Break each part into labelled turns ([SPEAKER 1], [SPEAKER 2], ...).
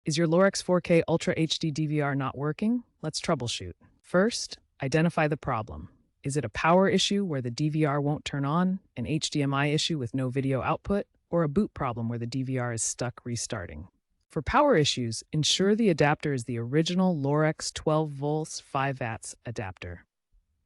[SPEAKER 1] Is your Lorex 4K Ultra HD DVR not working? Let's troubleshoot. First, identify the problem. Is it a power issue where the DVR won't turn on, an HDMI issue with no video output, or a boot problem where the DVR is stuck restarting? For power issues, ensure the adapter is the original Lorex 12 volts 5 watts adapter.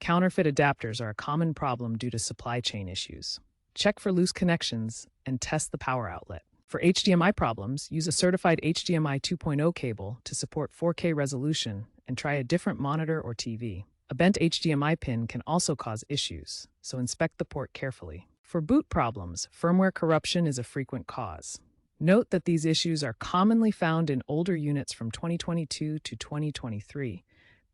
[SPEAKER 1] Counterfeit adapters are a common problem due to supply chain issues. Check for loose connections and test the power outlet. For HDMI problems, use a certified HDMI 2.0 cable to support 4K resolution and try a different monitor or TV. A bent HDMI pin can also cause issues, so inspect the port carefully. For boot problems, firmware corruption is a frequent cause. Note that these issues are commonly found in older units from 2022 to 2023,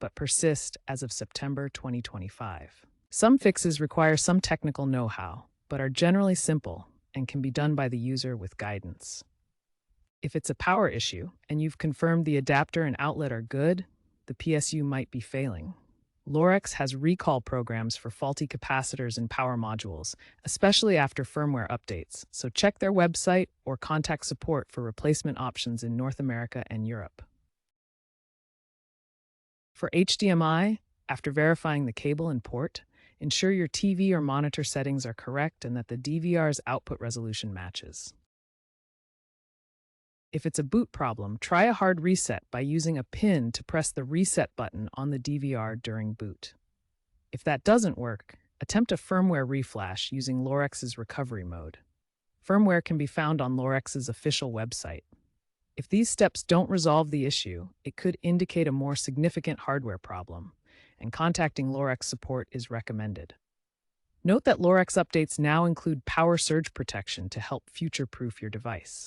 [SPEAKER 1] but persist as of September 2025. Some fixes require some technical know-how, but are generally simple and can be done by the user with guidance. If it's a power issue and you've confirmed the adapter and outlet are good, the PSU might be failing. Lorex has recall programs for faulty capacitors and power modules, especially after firmware updates, so check their website or contact support for replacement options in North America and Europe. For HDMI, after verifying the cable and port, ensure your TV or monitor settings are correct and that the DVR's output resolution matches. If it's a boot problem, try a hard reset by using a pin to press the reset button on the DVR during boot. If that doesn't work, attempt a firmware reflash using Lorex's recovery mode. Firmware can be found on Lorex's official website. If these steps don't resolve the issue, it could indicate a more significant hardware problem, and contacting Lorex support is recommended. Note that Lorex updates now include power surge protection to help future-proof your device.